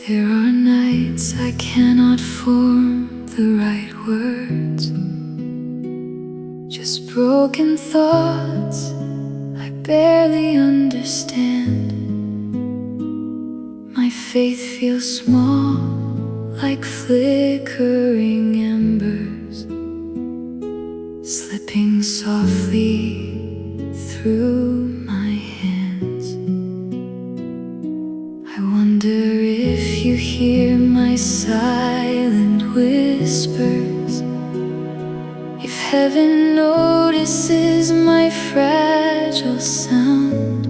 There are nights I cannot form the right words, just broken thoughts I barely understand. My faith feels small, like flickering embers, slipping softly through my hands. I wonder if you hear my silent whispers, if heaven notices my fragile sound.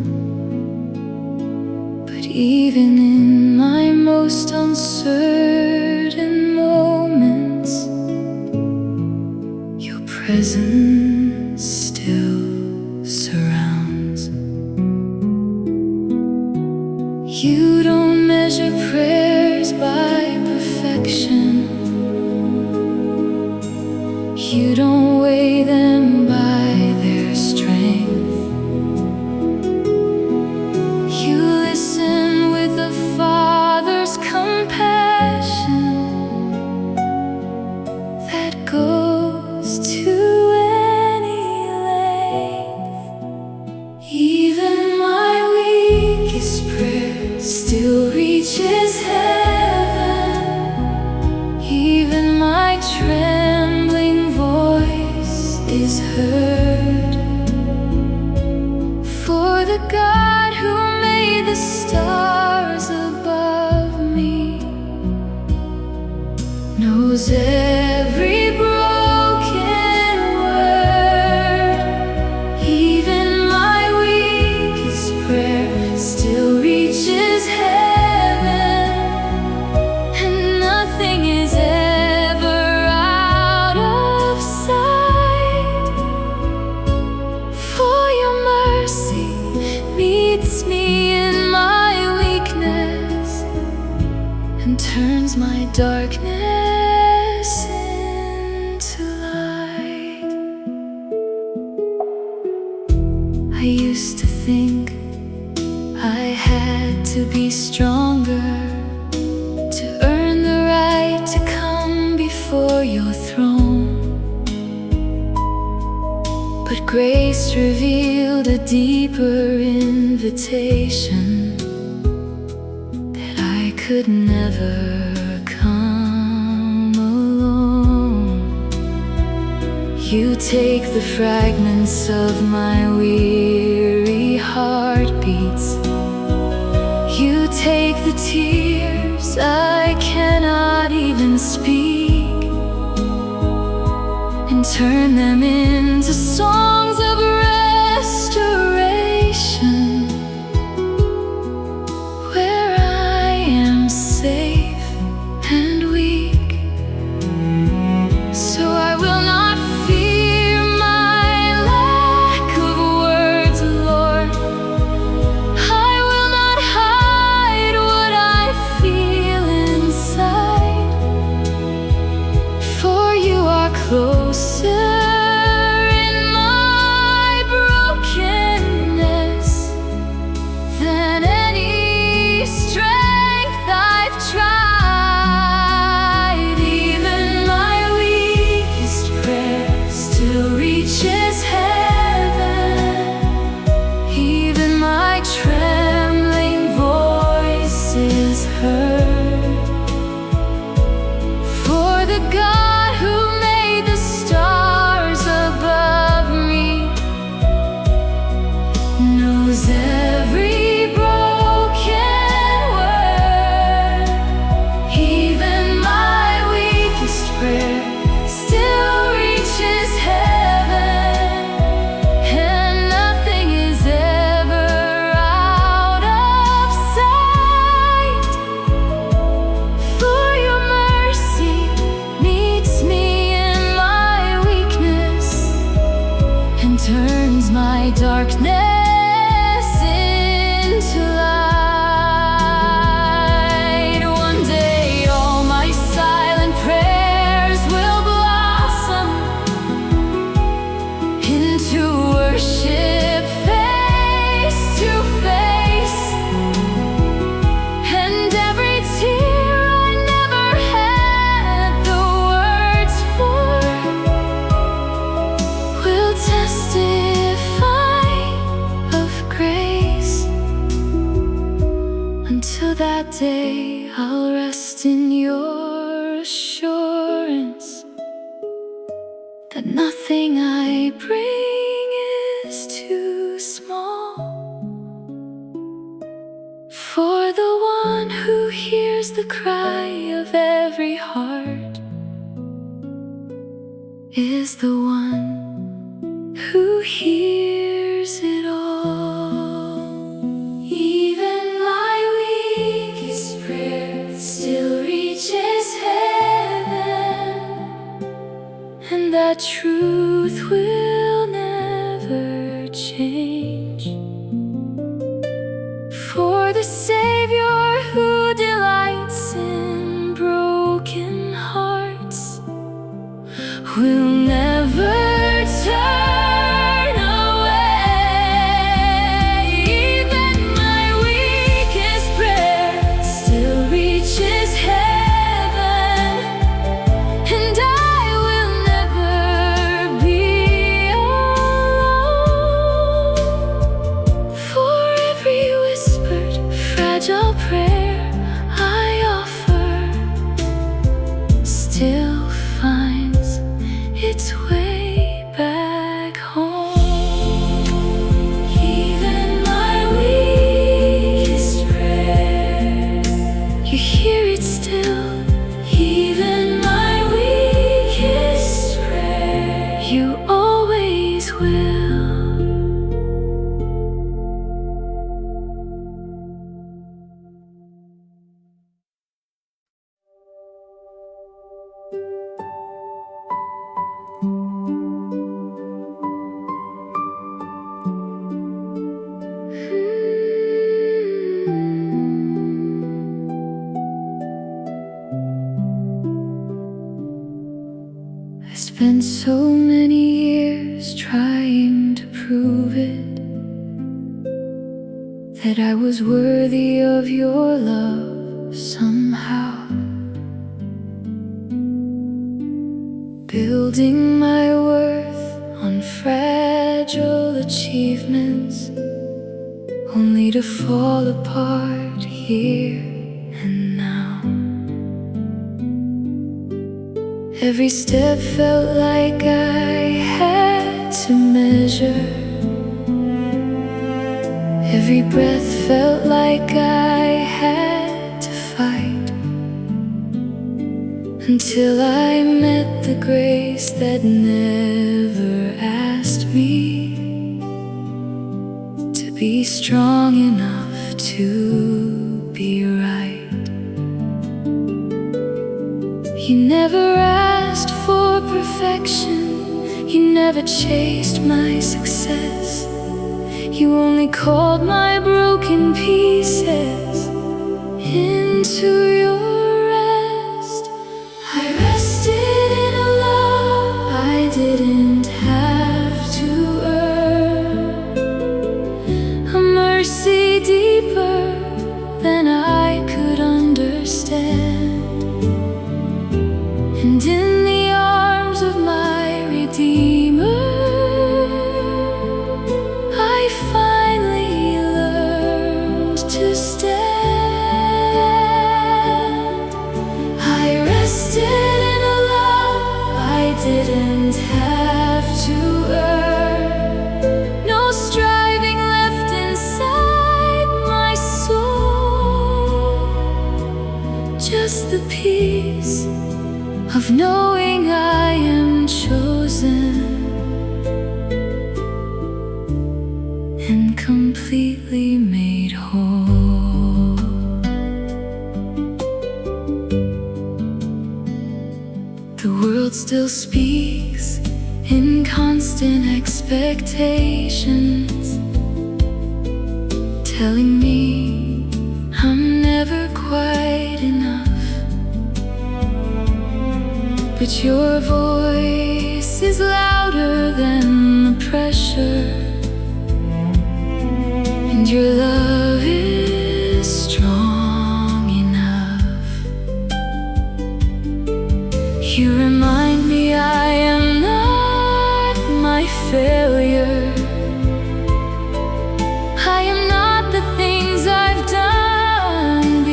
But even in my most uncertain moments, your presence still surrounds. You don't measure prayers by perfection. You don't weigh them by their strength. You listen with a father's compassion that goes to any length. Even my weakest prayer still reaches heaven. Even my trembling voice is heard. For the God who made the stars above me knows every broken word. Even my weakest prayer still reaches heaven, and nothing is ever out of sight. For your mercy meets me in my weakness and turns my darkness into light. I used to think I had to be stronger to earn the right to come before your throne. But grace revealed a deeper invitation, that I could never come alone. You take the fragments of my weary heartbeats. You take the tears I cannot even speak, and turn them into songs of restoration, where I am safe and weak. So I will not fear my lack of words, Lord. I will not hide what I feel inside, for you are closer in my brokenness than any strength I've tried. Even my weakest prayer still reaches heaven. Even my trembling voice is heard. For the God who made the stars above me knows every broken word. Even my weakest prayer still reaches heaven, and nothing is ever out of sight. For your mercy meets me in my weakness and turns my darkness into light. One day all my silent prayers will blossom into worship face to face, and every tear that day I'll rest in your assurance that nothing I bring is too small for the one who hears the cry of every heart is the one who hears it all. Even my weakest prayer still reaches heaven, and that truth will never change. For the Savior who delights in broken hearts will never turn away. Even my weakest prayer still reaches heaven, and I will never be alone. For every whispered, fragile prayer I offer still finds its way back home. Even my weakest prayer, you hear it still. Even my weakest prayer, you always will. I spent so many years trying to prove it, that I was worthy of your love somehow, building my worth on fragile achievements, only to fall apart here and now. Every step felt like I had to measure. Every breath felt like I had to fight, until I met the grace that never asked me to be strong enough to be right. You never asked for perfection, you never chased my success. You only called my broken pieces into your rest. I rested in a love I didn't have to earn, a mercy deeper than I could understand. And in the arms of my Redeemer, I finally learned to stand. I rested in a love I didn't have to earn, no striving left inside my soul, just the peace of knowing I am chosen and completely made whole. The world still speaks in constant expectations, telling me I'm never quite enough. But your voice is louder than the pressure, and your love is strong enough. You remind me I am not my failure. I am not the things I've done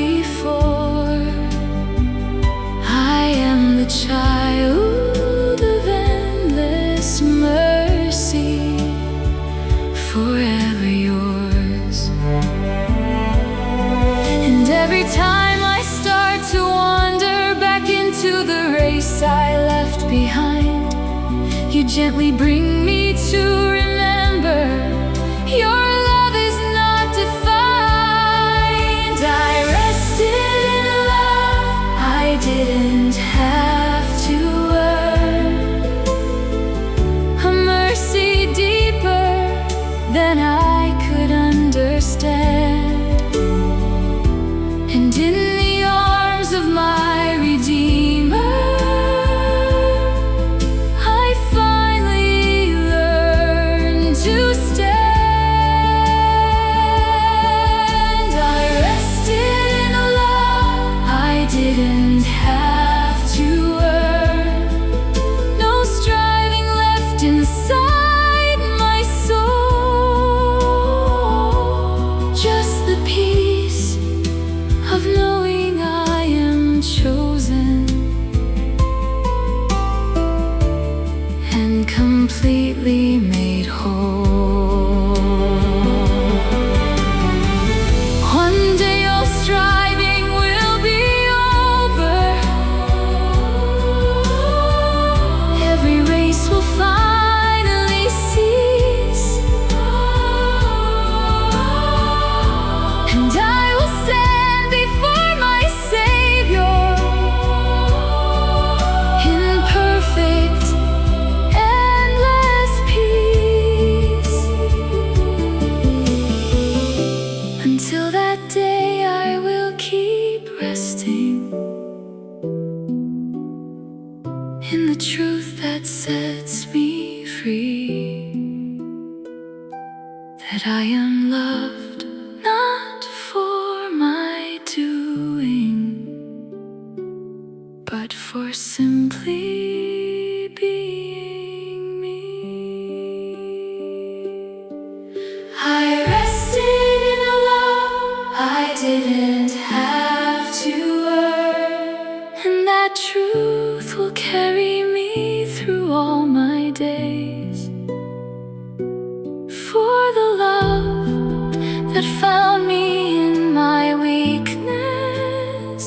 time I start to wander back into the race I left behind, you gently bring me to remember your love is not defined. I rested in a love I didn't have to earn, a mercy deeper than I could understand. And in the arms of my Redeemer, I finally learned to stand. I rested in a love I didn't have to earn, no striving left inside my soul, just the peace of knowing I am chosen and completely made whole. One day all striving will be over, every race will finally cease, and I will stand before my Savior in perfect, endless peace. Until that day I will keep resting in the truth that sets me free, that I am loved not for my doing, but for simply being me. I rested in a love I didn't have to earn, and that truth will carry me through all my days. For the love that found me in my weakness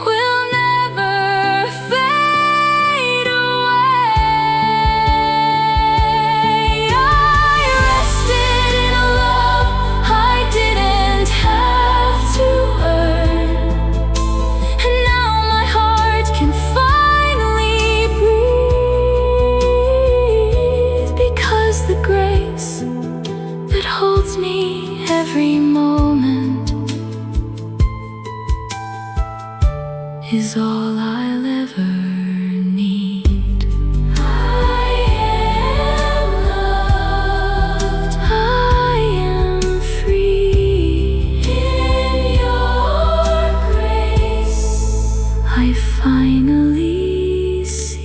will never fade away. I rested in a love I didn't have to earn, and now my heart can finally breathe, because the grace that holds me every moment is all I'll ever need. I am loved, I am free. In your grace I finally see.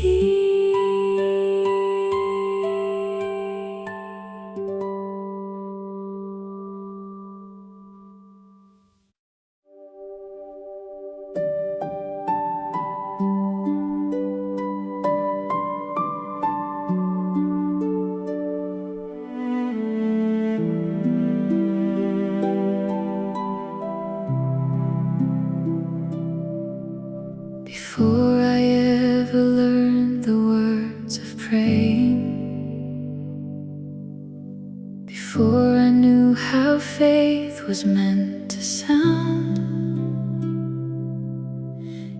Before I ever learned the words of praying, before I knew how faith was meant to sound,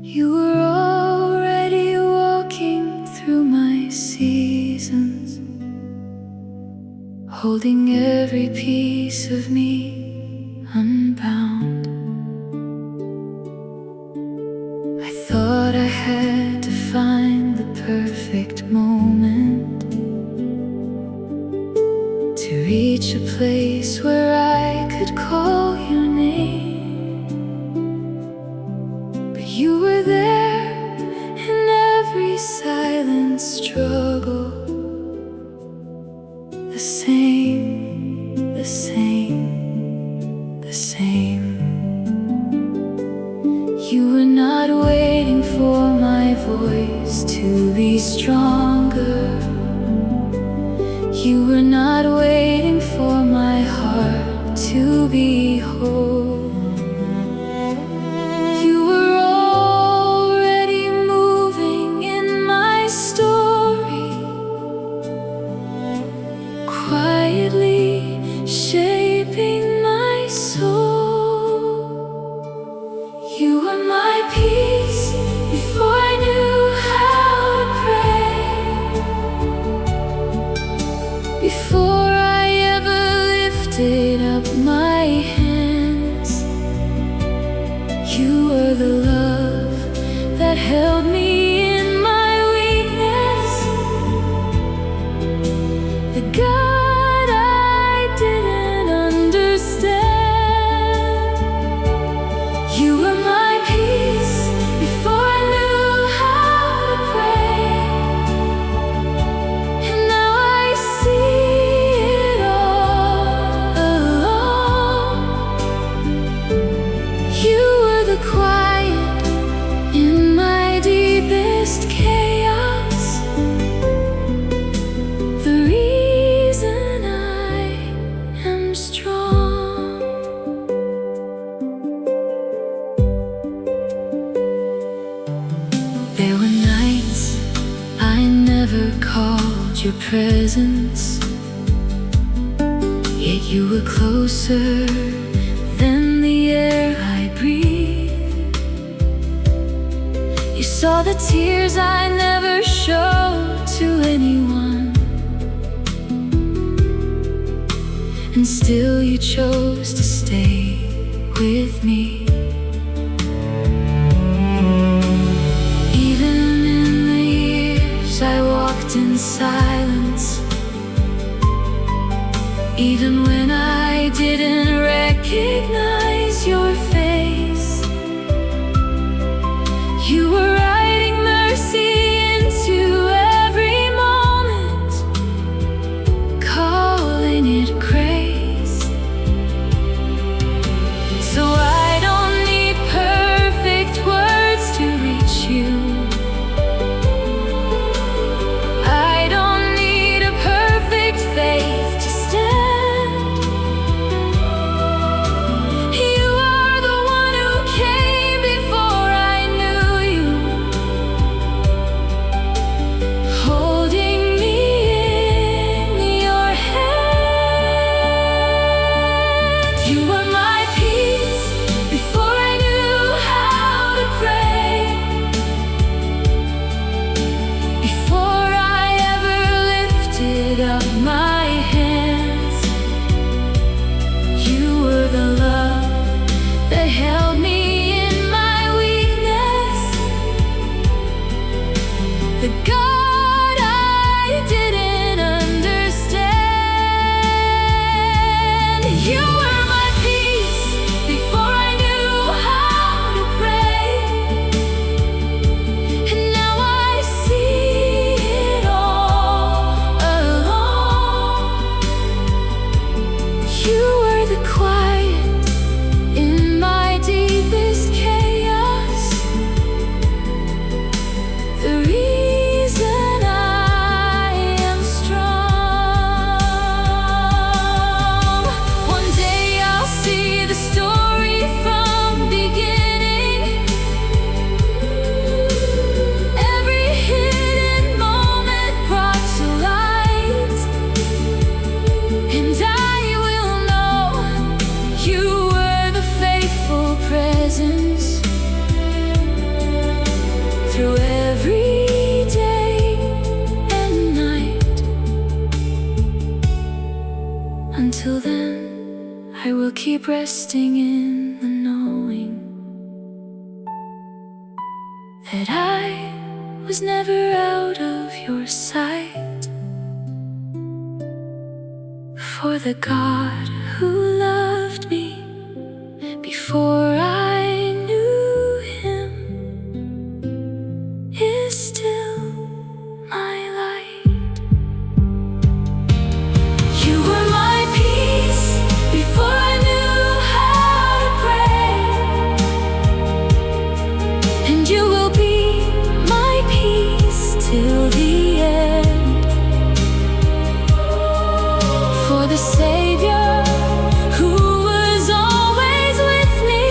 you were already walking through my seasons, holding every piece of me unbound. I thought I had to find the perfect moment to reach a place where I could call your name, but you were there in every silent struggle, the same, the same, the same. You were not waiting for my voice to be stronger. You were not waiting for my heart to be whole. up my hands. You were the love that held me in my weakness, the God I didn't understand. You were my peace before I knew how to pray, and now I see it all. You were the quiet in my deepest chaos, the reason I am strong. There were nights I never called your presence, yet you were closer than the air I breathe. You saw the tears I never showed to anyone, and still you chose to stay with me. Even in the years I walked in silence, even when I didn't recognize your face, you were writing mercy into every moment, calling it grace. So I don't need perfect words to reach you. I don't need a perfect faith to stand. You are the one who came before I knew you, holding me in your hand. You were my peace before I knew how to pray, before I ever lifted up my hands. You were the love that held me in my weakness, the God I didn't understand. You were my peace before I knew how to pray, and now I see it all along. You were the quiet in my deepest chaos, the reason I am strong. One day I'll see the story from beginning, every hidden moment brought to light, and I will know you were the faithful presence through every day and night. Until then, I will keep resting in the knowing that I was never out of your sight. For the God who loved me before I knew him is still my light. You were my peace before I knew how to pray, and you will be my peace till the end. For the Savior who was always with me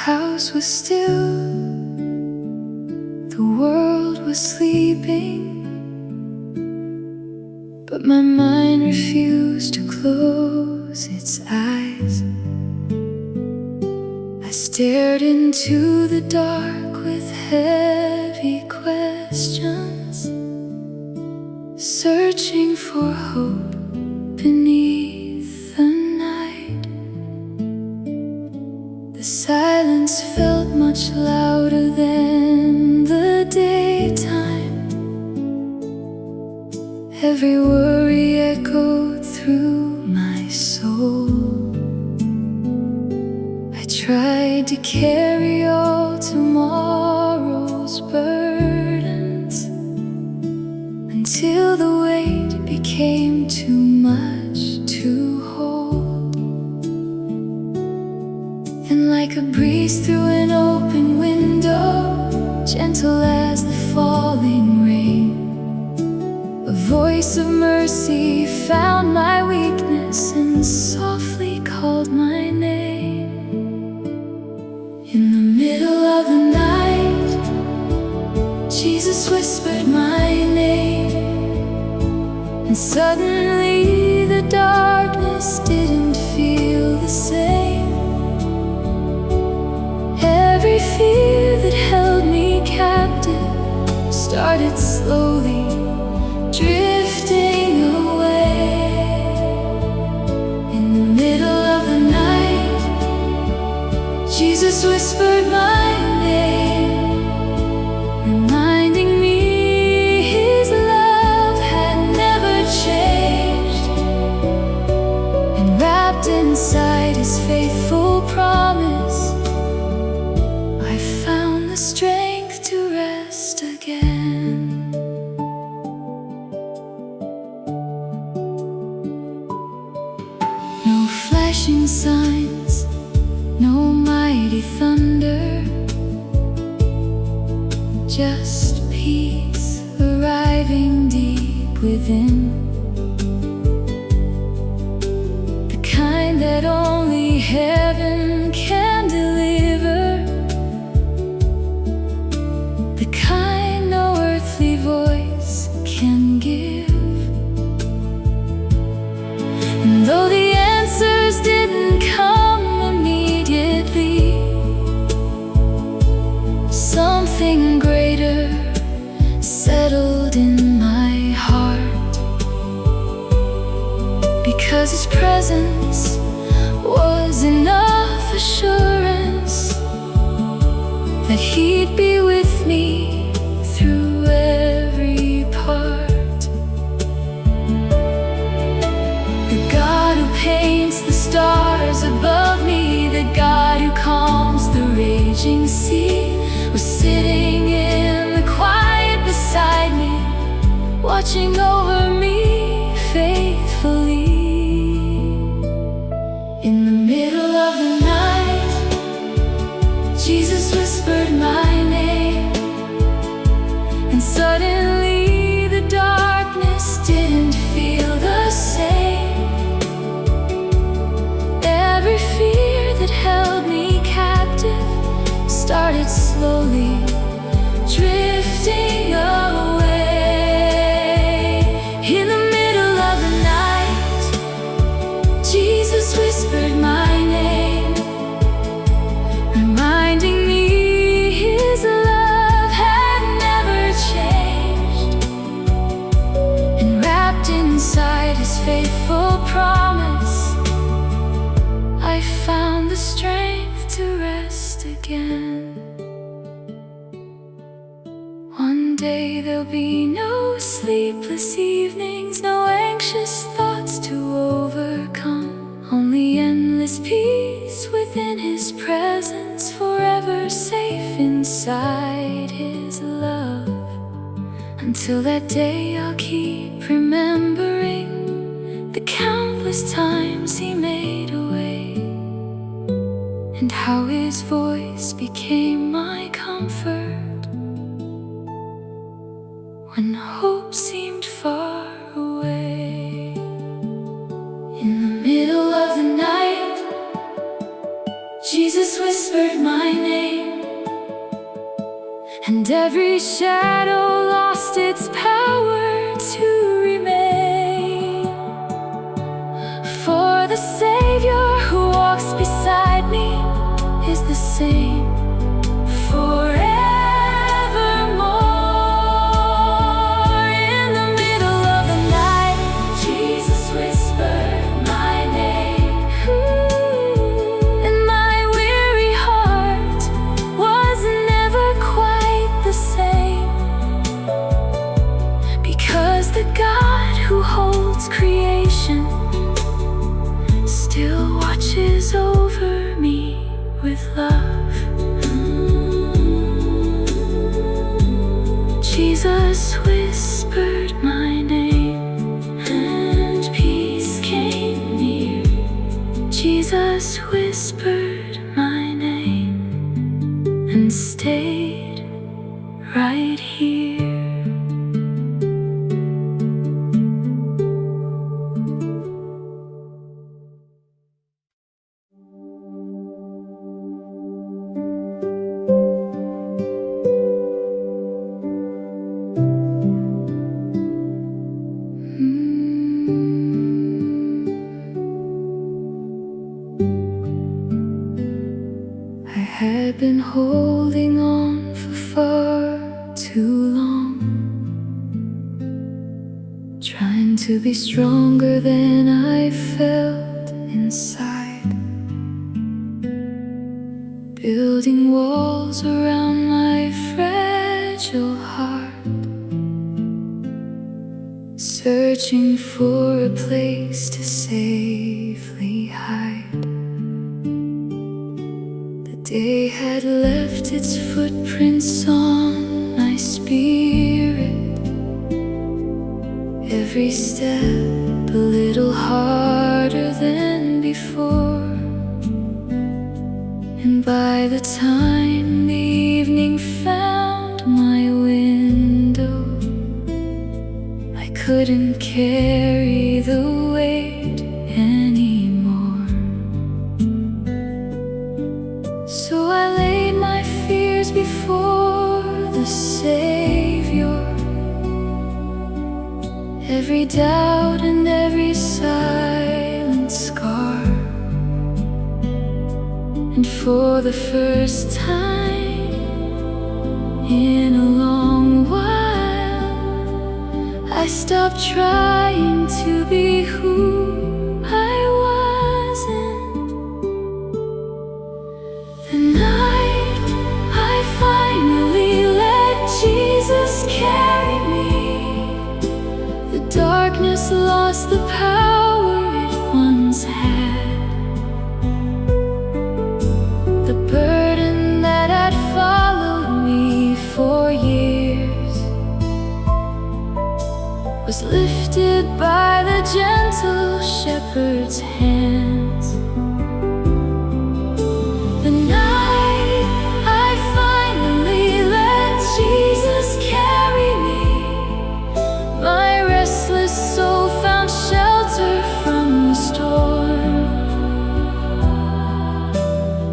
house was still, the world was sleeping, but my mind refused to close its eyes. I stared into the dark with heavy questions, searching for hope beneath the night. The silence felt much louder than the daytime. Every worry echoed through my soul. I tried to carry all tomorrow's burdens until the weight became too much to hold. Then, like a breeze through an open window, gentle as the falling rain, a voice of mercy found my weakness and softly called my name. In the middle of the night, Jesus whispered my name, and suddenly the darkness didn't feel the same. Every fear that held me captive started slowly drifting away. In the middle of the night, Jesus whispered my name, reminding me His love had never changed. And wrapped inside His faithful promise, I found the strength to rest again. No flashing signs, no mighty thunder, just peace arriving deep within, the kind that only heaven can deliver, the kind no earthly voice can give. And though the answers didn't come immediately, something greater settled in my heart, because His presence was enough assurance that He'd be with me through every part. The God who paints the stars above me, the God who calms the raging sea, was sitting in the quiet beside me, watching over me faithfully. In the middle of the night, Jesus whispered my name, and suddenly the darkness didn't feel the same. Every fear that held me captive started slowly drifting away. In the middle of the night, Jesus whispered my name, reminding me His love had never changed. And wrapped inside His faithful promise, I found the strength to rest again. One day there'll be no sleepless evenings, no anxious thoughts to overcome, only endless peace within His presence, forever safe inside His love. Until that day, I'll keep remembering the countless times He made a way, and how His voice became my comfort when hope seemed far away. In the middle of the night, Jesus whispered my my name, and every shadow lost its power to remain. For the Savior who walks beside me is the same forevermore. In the middle of the night, Jesus whispered my name, and my weary heart was never quite the same, because the God who holds creation still watches over me with love. Jesus whispered my name, and peace came near. Jesus whispered my name, and stayed right here. I had been holding on for far too long, trying to be stronger than I felt inside, building walls around my fragile heart, searching for a place to safely hide. Day had left its footprints on my spirit, every step a little harder than before. And by the time the evening found my window, I couldn't carry the weight anymore. So I laid my fears before the Savior, every doubt and every silent scar. And for the first time in a long while, I stopped trying to be who I wasn't. The night I finally let Jesus carry me, the darkness lost the power it once had. The burden that had followed me for years was lifted by the gentle shepherd's hands. The night I finally let Jesus carry me, my restless soul found shelter from the storm,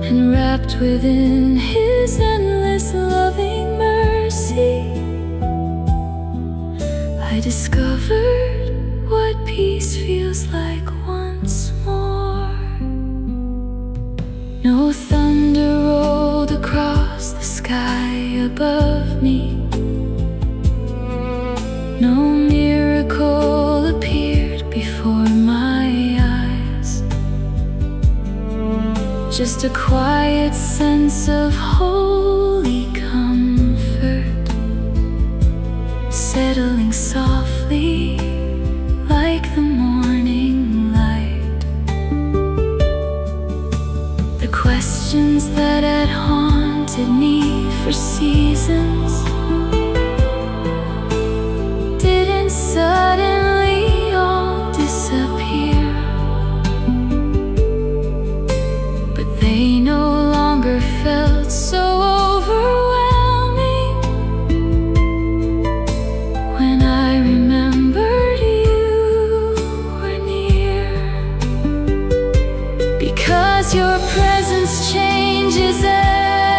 and wrapped within His endless loving mercy, I discovered what peace feels like once more. No thunder rolled across the sky above me, no miracle appeared before my eyes, just a quiet sense of holy comfort, settling softly like the morning light. The questions that had haunted me for seasons didn't suddenly all disappear, but they no longer felt so overwhelming when I remembered you were near. Because your presence changes everything.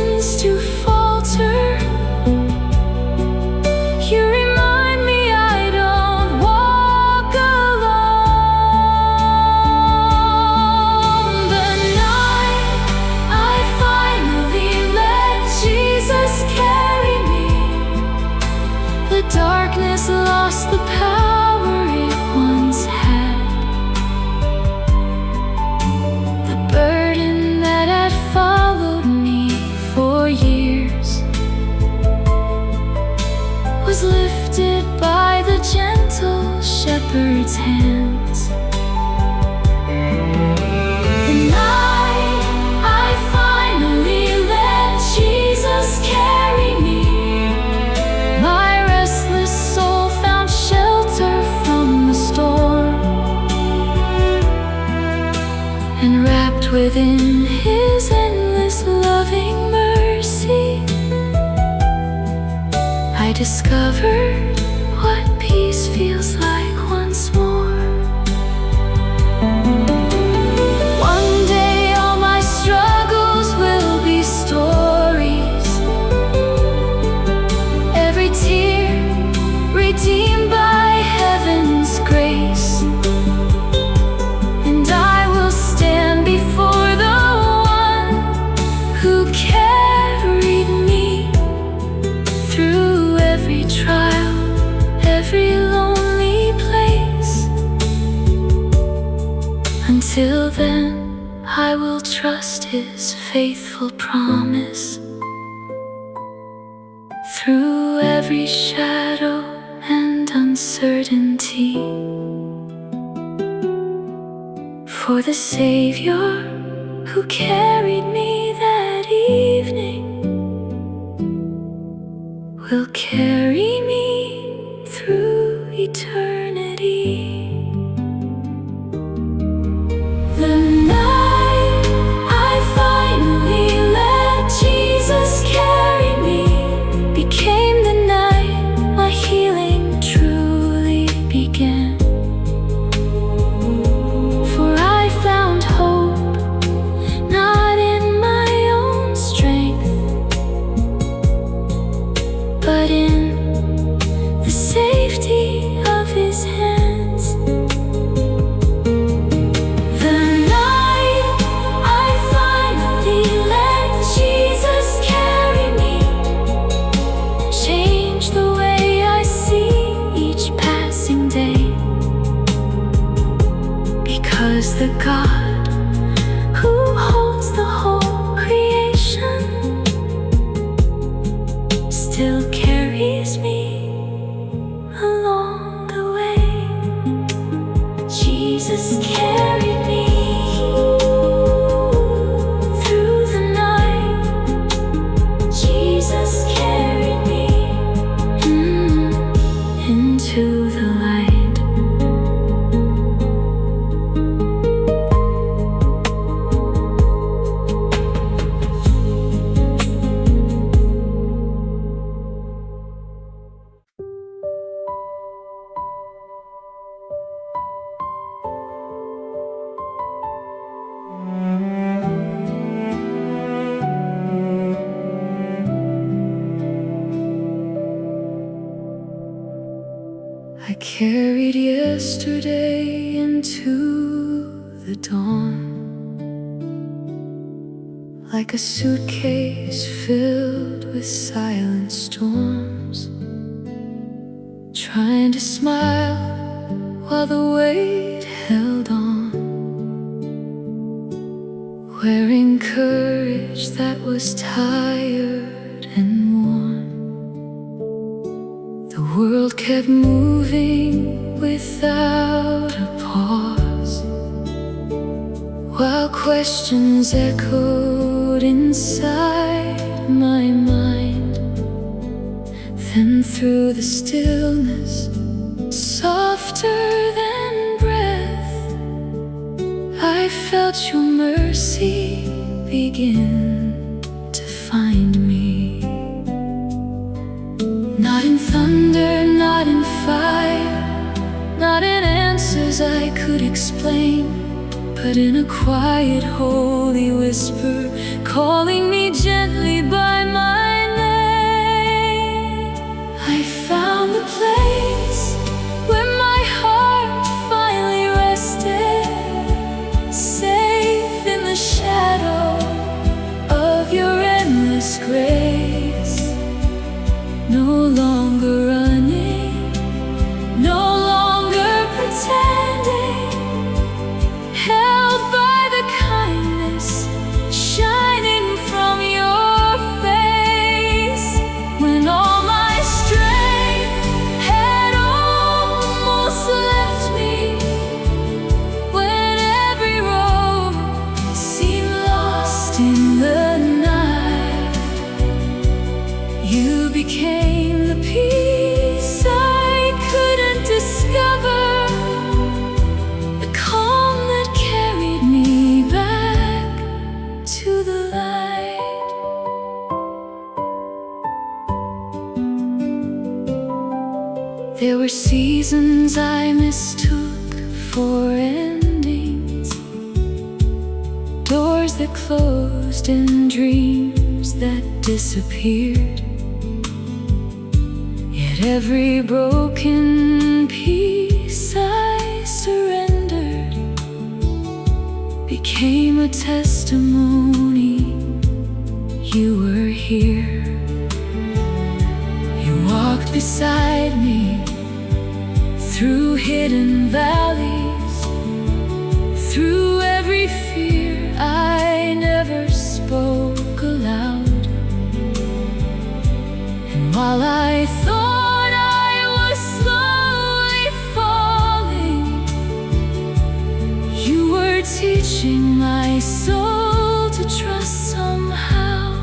begins to falter, you remind me I don't walk alone. The night I finally let Jesus carry me, the darkness lost the power it once had. The burden that had followed me for years was lifted by the gentle shepherd's hands. The night I finally let Jesus carry me, my restless soul found shelter from the storm, and wrapped within His endless loving mercy, I discovered what peace feels like once more. One day all my struggles will be stories, every tear redeemed by heaven's grace, and I will stand before the one who carried me through every trial, every lonely place. Until then, I will trust His faithful promise through every shadow and uncertainty. For the Savior who carried me that evening will carry me through eternity. The night I finally let Jesus carry me became the night my healing truly began. For I found hope not in my own strength, but in the safety of His hands. The night I finally let Jesus carry me changed the way I see each passing day, because the God who holds the whole creation still carries me along the way. Jesus carried me through the night. Jesus carried me into the light. I carried yesterday into the dawn, like a suitcase filled with silent storms, trying to smile while the weight held on, wearing courage that was tired and worn. The world kept moving without a pause, while questions echoed inside my mind. Then through the stillness, softer than breath, I felt your mercy begin to find me. Not in thunder, not in fire, not in answers I could explain, but in a quiet, holy whisper calling me gently by my name. I found the place where my heart finally rested, safe in the shadow of your endless grace. No longer running, no longer pretending, held by the kindness shining from your face. When all my strength had almost left me, when every road seemed lost in the night, you became the peace I couldn't discover, the calm that carried me back to the light. There were seasons I mistook for endings, doors that closed and dreams that disappeared. Yet every broken piece I surrendered became a testimony you were here. You walked beside me through hidden valleys, through every fear I never spoke aloud. And while I thought I was slowly falling, you were teaching my soul to trust somehow.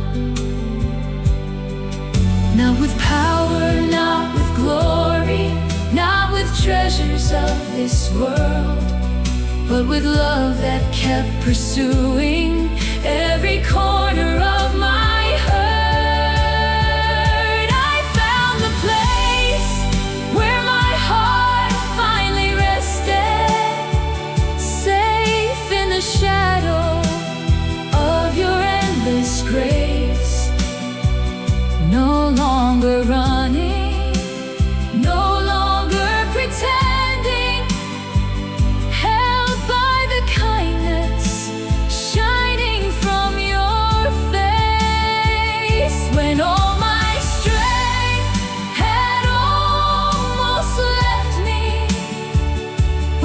Not with power, not with glory, not with treasures of this world, but with love that kept pursuing every corner of my hurt. I found the place where my heart finally rested, safe in the shadow of your endless grace. No longer running, no longer pretending, held by the kindness shining from your face. When all my strength had almost left me,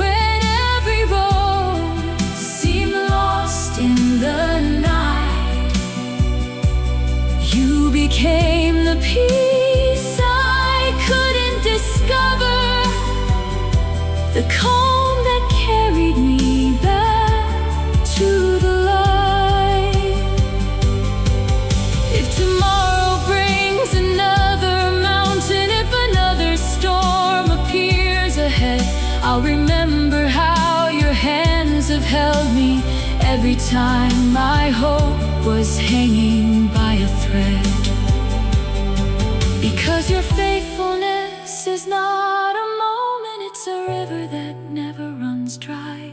when every road seemed lost in the night, you became the peace I couldn't discover, the calm that carried me back to the light. If tomorrow brings another mountain, if another storm appears ahead, I'll remember how your hands have held me every time my hope was hanging by a thread. Because your faithfulness is not a moment, it's a river that never runs dry,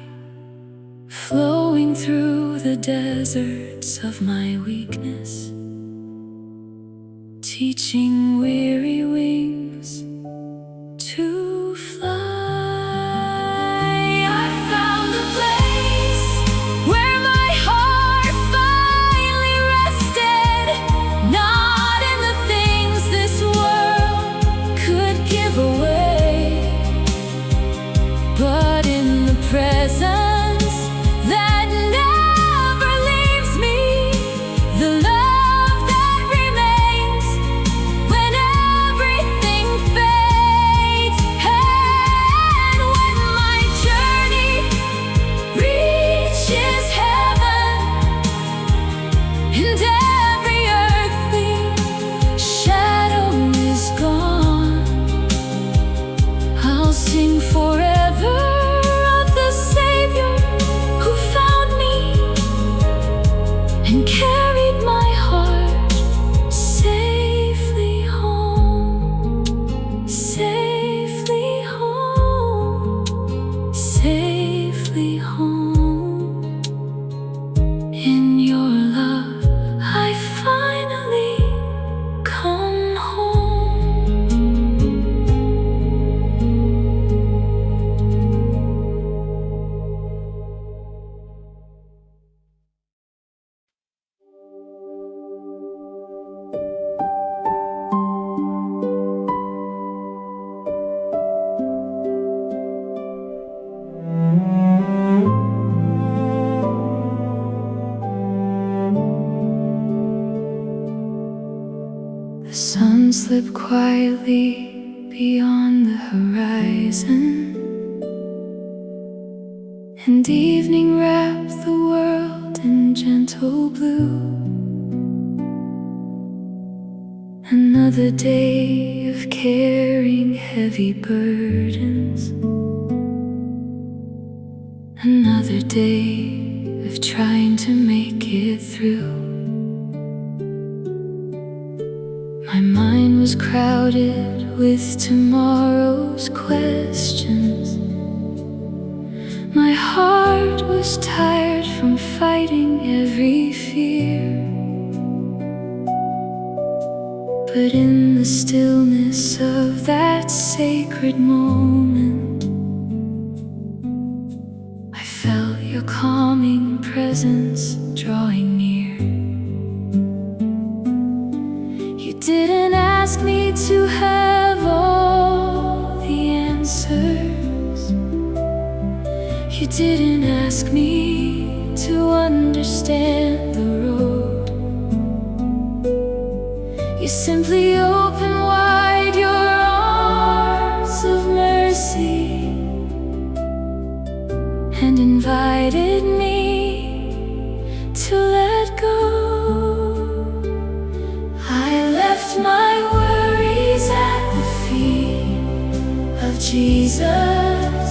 flowing through the deserts of my weakness, teaching weary wings to fly. I found the place where my heart finally rested, not in the things this world could give away, but in the presence that never leaves me, the love that remains when everything fades. The sun slipped quietly beyond the horizon, and evening wrapped the world in gentle blue. Another day of carrying heavy burdens, another day of trying to make it through. My mind was crowded with tomorrow's questions. My heart was tired from fighting every fear. But in the stillness of that sacred moment, I felt your calming presence drawing near. You didn't ask me to have all the answers. You didn't ask me to understand the road. You simply opened wide your arms of mercy and invited me to let go. I left my worries at the feet of Jesus.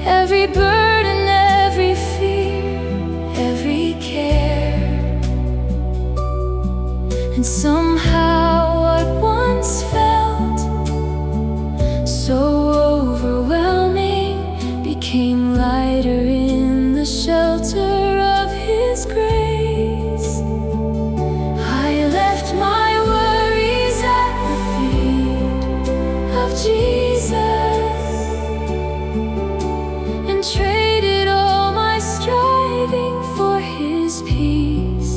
Every burden, every fear, every care. And somehow what once felt so overwhelming became lighter in the shelter of His grace. I left my worries at the feet of Jesus and traded all my striving for His peace.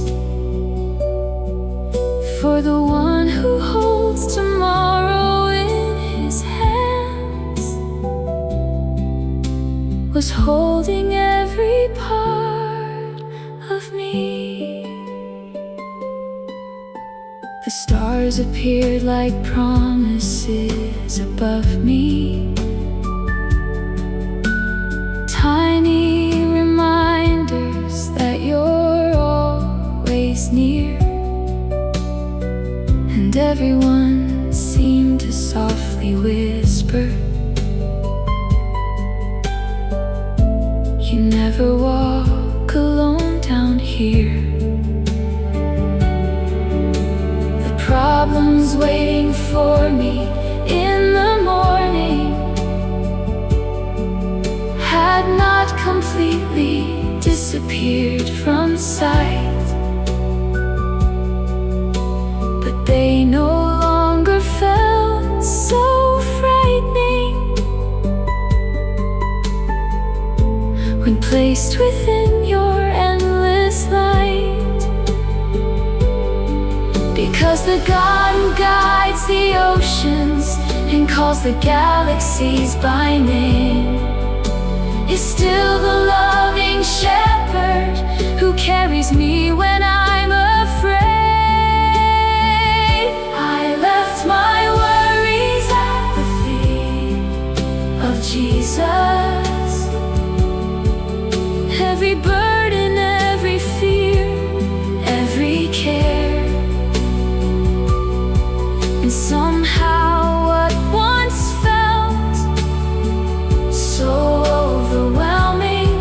For the one who holds tomorrow in His hands was holding every part of me. The stars appeared like promises above me, tiny reminders that you're always near. And everyone seemed to softly whisper, you never walk alone down here. The problems waiting for me in the morning had not completely disappeared from sight. They no longer felt so frightening when placed within your endless light. Because the God who guides the oceans and calls the galaxies by name is still the loving shepherd who carries me when I'm afraid. My worries at the feet of Jesus. Every burden, every fear, every care. And somehow what once felt so overwhelming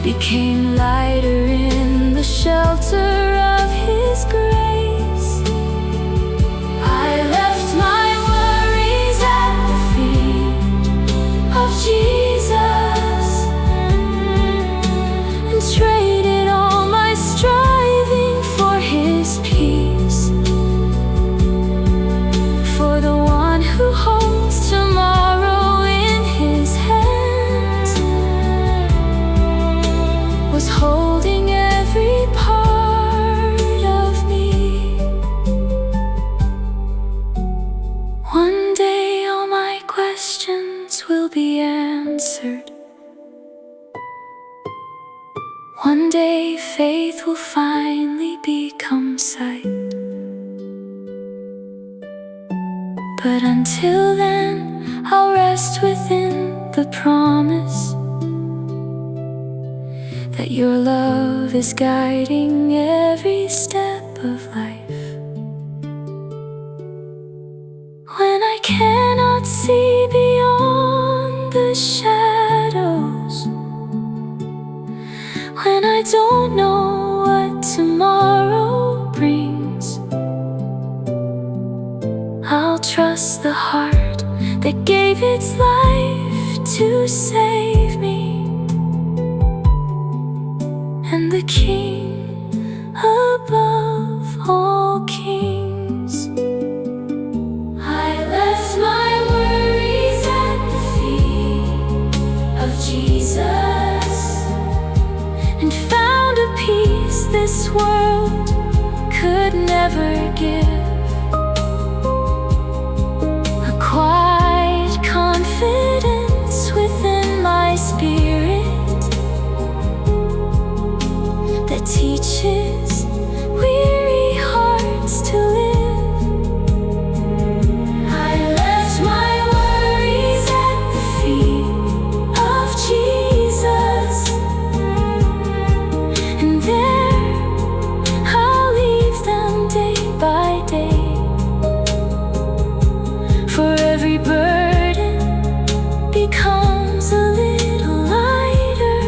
became lighter in the shelter of But until then, I'll rest within the promise that your love is guiding every step of life. When I cannot see beyond the shadows, when I don't know what tomorrow brings, I'll trust the heart that gave its life to save me, and the King above all kings. I left my worries at the feet of Jesus, and found a peace this world could never give. A quiet confidence within my spirit that teaches weary hearts to live. I left my worries at the feet of Jesus, and there I'll leave them day by day. For every burden becomes a little lighter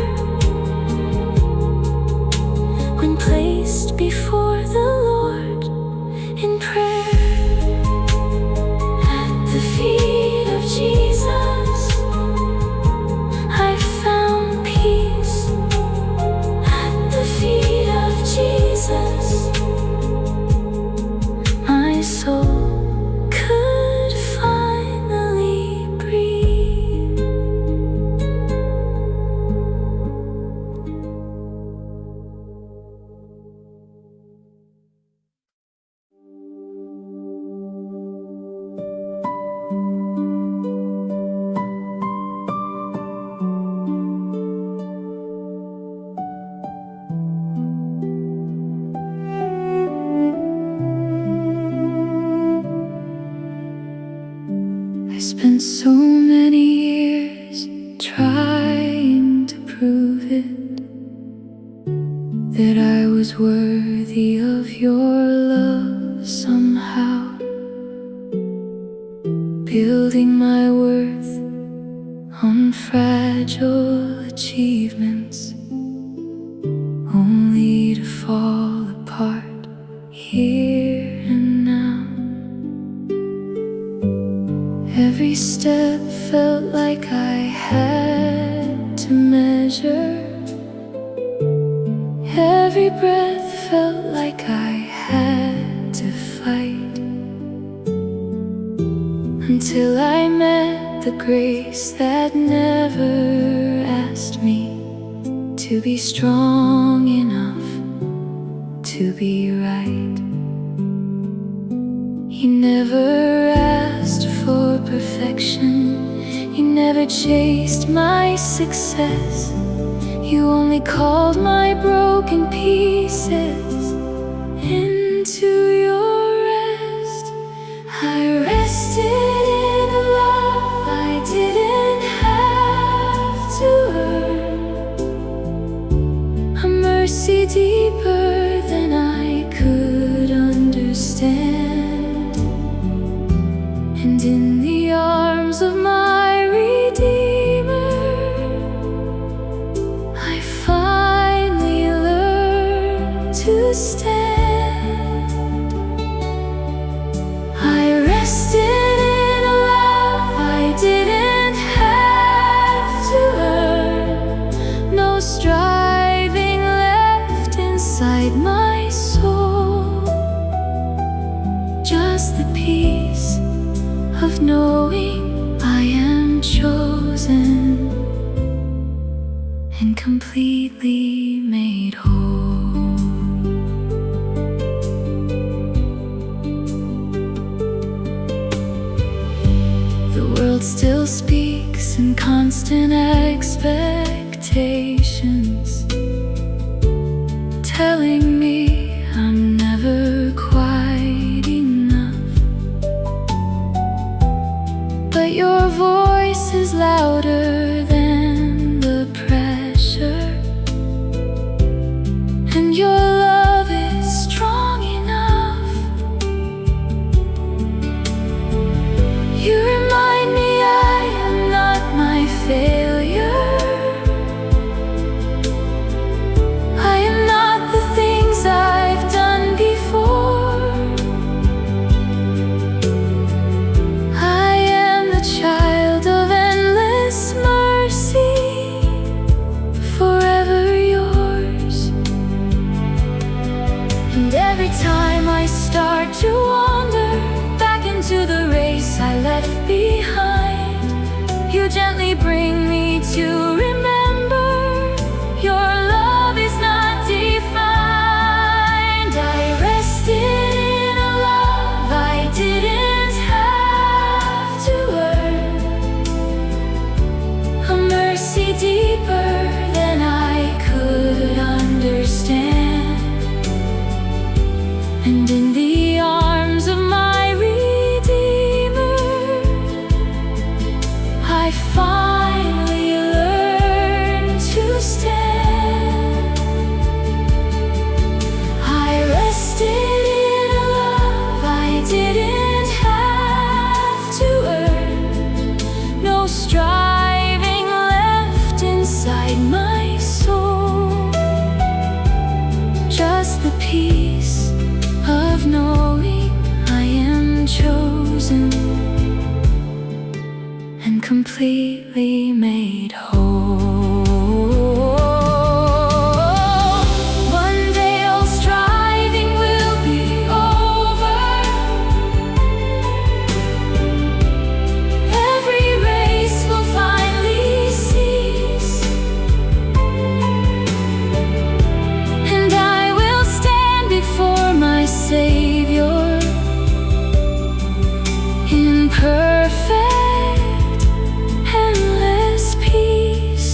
when placed before the Lord in prayer. At the feet of Jesus, I found peace. At the feet of Jesus, my soul could finally breathe. I spent so many years trying to prove it, that I was worthy of your love somehow, building my worth on fragile achievements, only to fall apart here and now. Every step felt like I had to measure. Every breath felt like I had to fight, until I met the grace that never asked me to be strong enough to be right. He never asked for perfection, you never chased my success. You only called my broken pieces into your rest. I rested in a love I didn't have to earn, a mercy deeper than I could understand. And in the arms of my Redeemer, I finally learned to stand. I rested in a love I didn't have to earn, no striving left inside my soul, just the peace of knowing I am chosen and completely made whole. The world still speaks in constant expectations, telling me I'm never quite enough. louder than the pressure, and your love is strong enough. You remind me I am not my failure. I am not the things I've done before. I am the child of endless mercy, forever yours. And every time I start to wander back into the race I left behind, you gently bring me to remember your love is not defined. I rested in a love I didn't have to earn, a mercy deeper than I could understand. And in the arms of my Redeemer, I finally learned to stand. I rested in a love I didn't have to earn, no striving left inside my soul, just the peace of knowing I am chosen and completely made whole. One day all striving will be over. Every race will finally cease, and I will stand before my Savior in perfect, endless peace.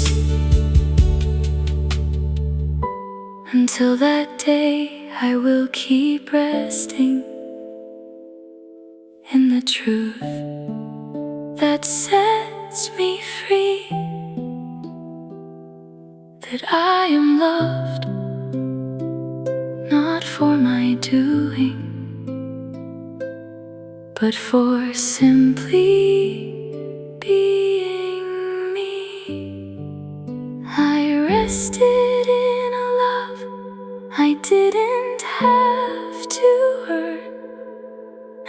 Until that day, I will keep resting in the truth that sets me free, that I am loved not for my doing, but for simply being me. I rested in a love I didn't have to earn,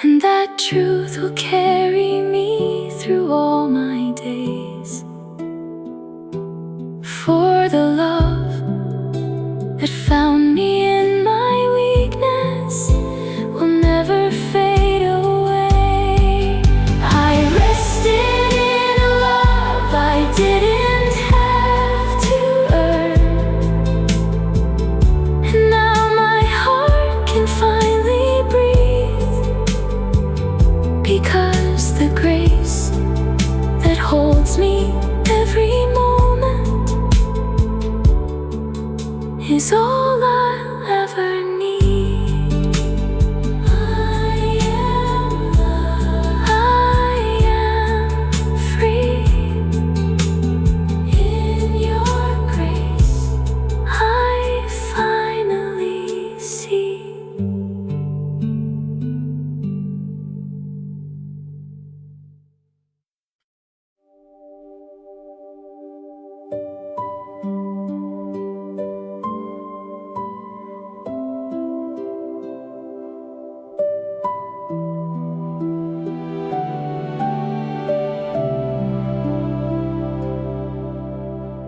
and that truth will carry me through all my days. For the love that found me in my weakness will never fade away. I rested in a love I didn't have to earn, and now my heart can finally breathe, because the grace that holds me every moment is all I'll ever need. I am loved, I am free. In your grace, I finally see.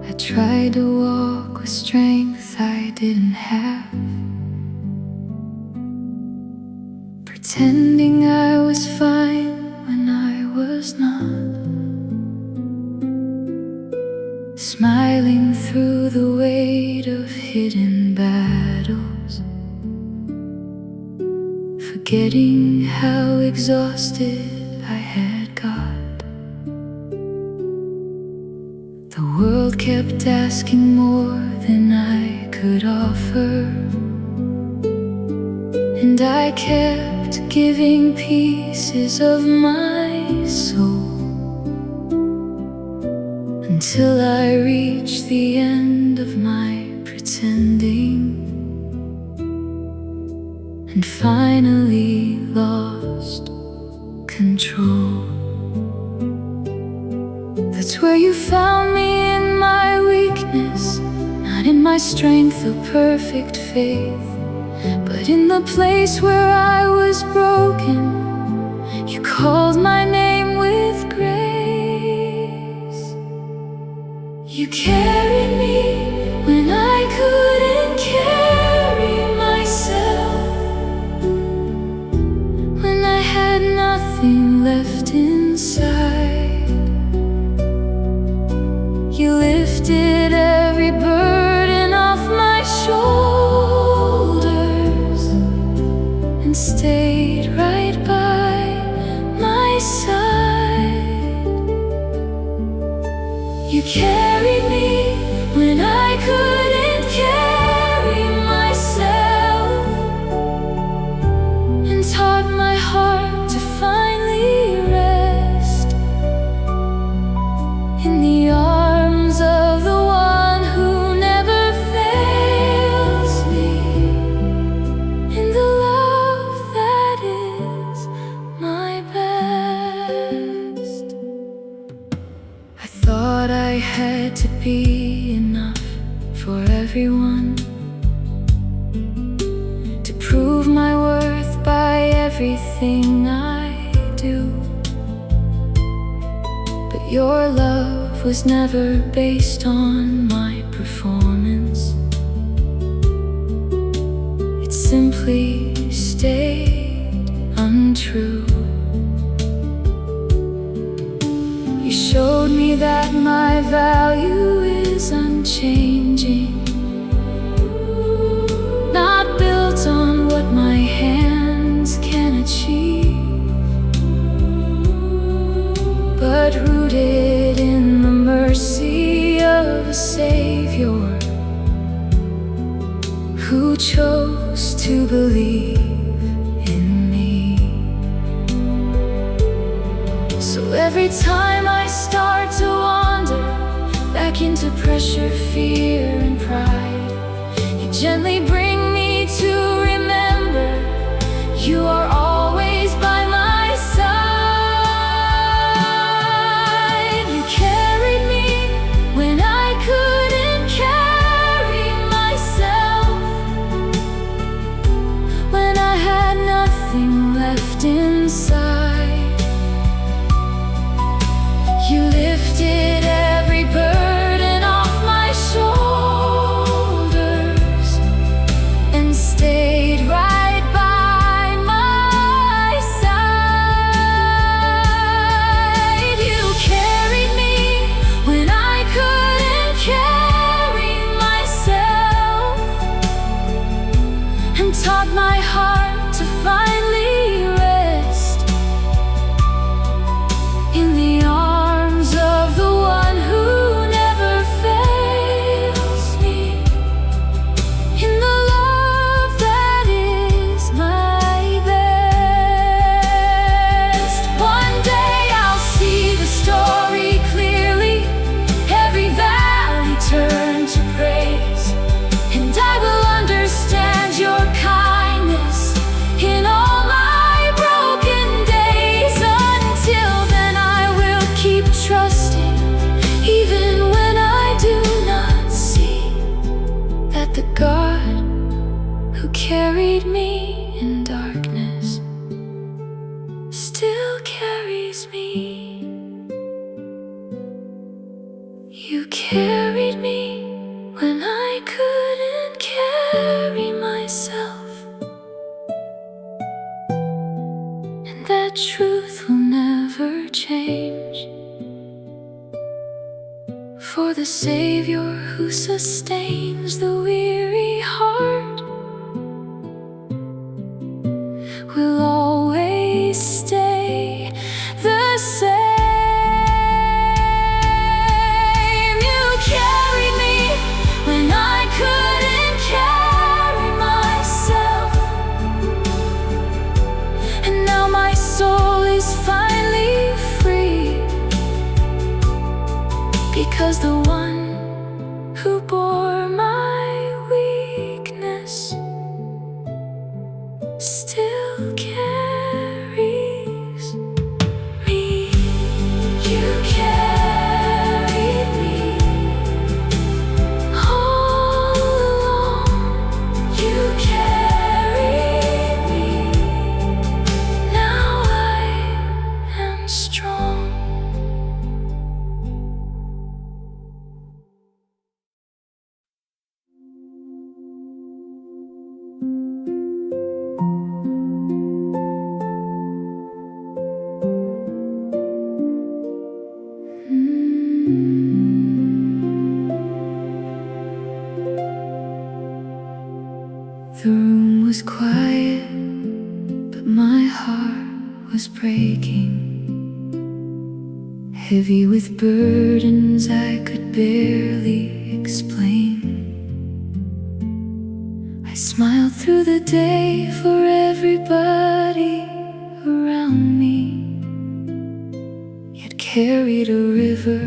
I tried to walk with strength I didn't have, pretending I was fine when I was not, smiling through the weight of hidden battles, forgetting how exhausted I had got. The world kept asking more than I could offer, and I kept giving pieces of my soul. until I reach the end of my pretending and finally lost control. That's where you found me, in my weakness, not in my strength or perfect faith, but in the place where I was broken. You called my name with grace. You carried me when I couldn't carry myself, when I had nothing left inside. You lifted every burden off my shoulders and stayed right by my side. You carried me when I couldn't carry myself, and taught my heart to finally rest in the arms of the one who never fails me, in the love that is my best. I thought I had to be enough for everyone, to prove my worth by everything I do. But your love was never based on my performance. It simply stayed untrue. You showed me that my value is unchanging, not built on what my hands can achieve, but rooted in the mercy of a Savior who chose to believe in me. So every time I start to wander back into pressure, fear, and pride, you gently bring me to remember you are always by my side. You carried me when I couldn't carry myself, when I had nothing left inside. You lifted every burden off my shoulders and stayed right by my side. You carried me when I couldn't carry myself, and taught my heart to finally rest in the arms of the one who never fails me, in the love that is my best. One day I'll see the story clearly, every valley turn to praise, and I will understand your kindness in all my broken days. Until then I will keep trusting, even when I do not see that the God who carried me in darkness still carries me. You carried me when I couldn't carry myself, and that truth will never change. For the Savior who sustains the weary heart will always stay the same. You carried me when I couldn't carry myself, and now my soul is finally free, because 'cause the one who bore my weakness still carries me. You carried me all along. You carried me. Now I am strong. The room was quiet, but my heart was breaking, heavy with burdens I could barely explain. I smiled through the day for everybody around me, yet carried a river